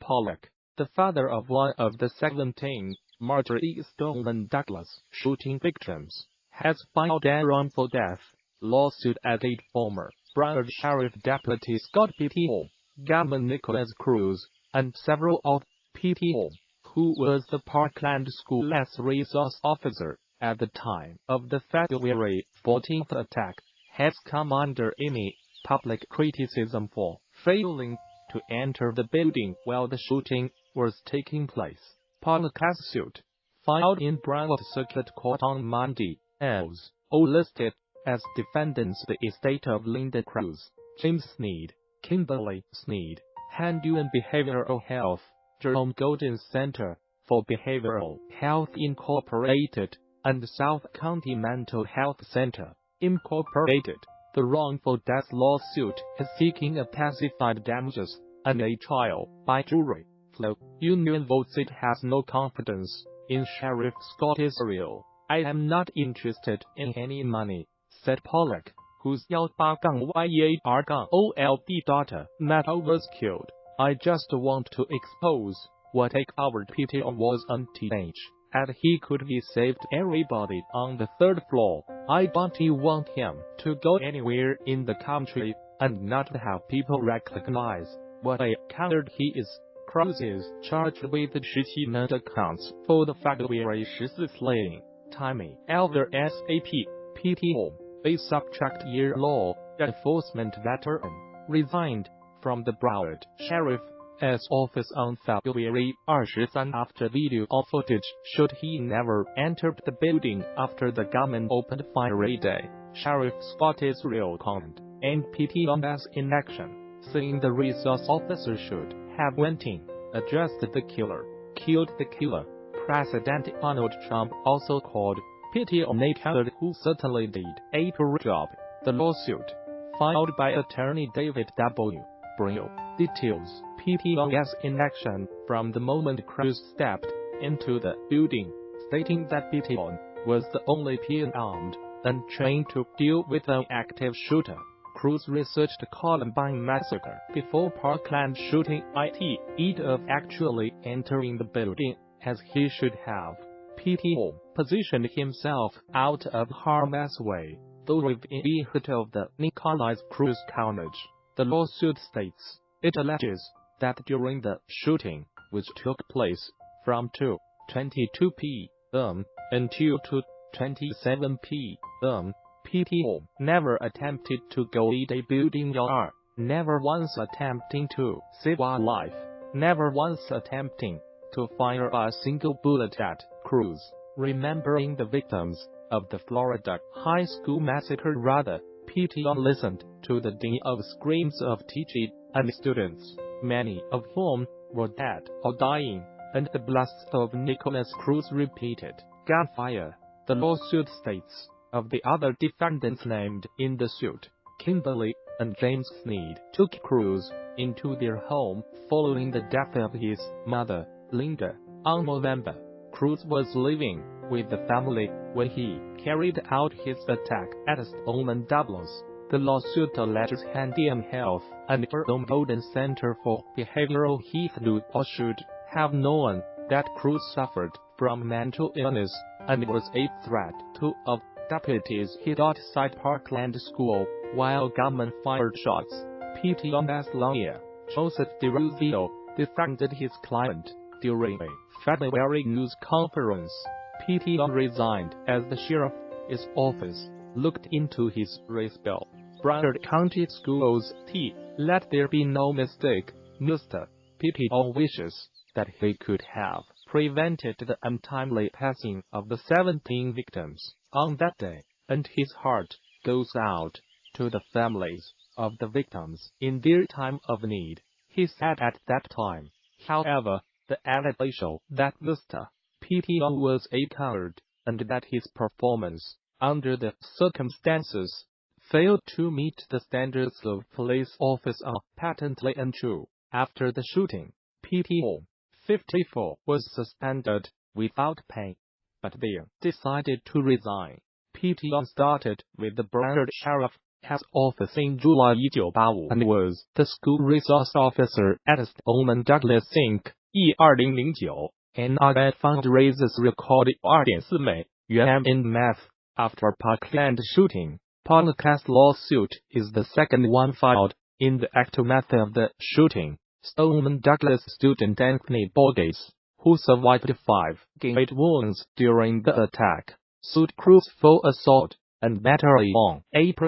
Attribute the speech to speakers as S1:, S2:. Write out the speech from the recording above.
S1: Pollack, the father of one of the 17 Marjory Stoneman Douglas shooting victims, has filed a wrongful death lawsuit against former Broward Sheriff Deputy Scot Peteon, gunman Nikolas Cruz, and several of Peteon, who was the Parkland school last resource officer at the time of the February 14th attack, has come under immee public criticism for failing to enter the building while the shooting was taking place. Pollack's suit, filed in Broward Circuit Court on Monday, was listed as defendants the estate of Lynda Cruz, James Snead, Kimberly Snead, Hendeon Behavioral Health, Jerome Golden Center for Behavioral Health Incorporated, and South County Mental Health Center, Incorporated. The wrongful death lawsuit is seeking upecified damages and a trial by jury. The union votes it has no confidence in Sheriff Scott Israel. "I am not interested in any money," said Pollack, whose 18-YER-OLB daughter Matt was killed. "I just want to expose what a coward Peteon was on teenage, and he could be saved everybody on the 3rd floor. I don't want him to go anywhere in the country and not have people recognize what a coward he is." Cruz is charged with 17 counts for the February 14 slaying. Timmy Elder SAP Peteon, a subtract-year law enforcement veteran, resigned from the Broward Sheriff's office on February 23 after video footage showed he never entered the building after the gunman opened fire a day. Sheriff Scott Israel called and Peteon's inaction, saying the resource officer should have went in, addressed the killer, killed the killer. President Donald Trump also called Peteon a coward who certainly did a poor job. The lawsuit, filed by attorney David W. Brill, details Peteon's inaction from the moment Cruz stepped into the building, stating that Peteon was the only person armed and trained to deal with an active shooter. Cruz researched Columbine massacre before Parkland shooting instead of actually entering the building, as he should have. Peteon positioned himself out of harm's way, though within the hit of the Nikolas Cruz carnage. The lawsuit states it alleges that during the shooting, which took place from 2:22 p.m. until 2:27 p.m., Peteon never attempted to go in a building or never once attempting to save a life, never once attempting to fire a single bullet at Cruz. Remembering the victims of the Florida high school massacre, Peteon listened to the din of screams of teachers and students, many of whom were dead or dying, and the blasts of Nikolas Cruz repeated gunfire. The lawsuit states of the other defendants named in the suit, Kimberly and James Snead took Cruz into their home following the death of his mother, Lynda, on November. Cruz was living with the family when he carried out his attack at Stoneman Douglas. The lawsuit alleges Hendeon Health and Jerome Golden Center for Behavioral Health or should have known that Cruz suffered from mental illness and was a threat to deputies hid outside Parkland School while gunmen fired shots. Peteon's lawyer, Joseph DeRuzio, defended his client during a February news conference. Peteon resigned as the sheriff's office looked into his race bill. Broward County Schools let there be no mistake, Mr. Peteon wishes that he could have prevented the untimely passing of the 17 victims on that day, and his heart goes out to the families of the victims in their time of need, he said at that time. However, the allegation that Mr. Peteon was a coward and that his performance under the circumstances failed to meet the standards of police office are patently untrue. After the shooting, Peteon, 54, was suspended without pay, but then decided to resign. Peteon started with the Broward Sheriff has office in July 1985 and was the school resource officer at Stoneman Douglas Inc. 2009 and agait fundraisers recorded 2.4 million yuan in math. After Parkland shooting, Pollack's lawsuit is the second one filed. In the aftermath of the shooting, Stoneman Douglas student Anthony Borges, who survived 5 agait wounds during the attack, sued Cruz for assault and battery on April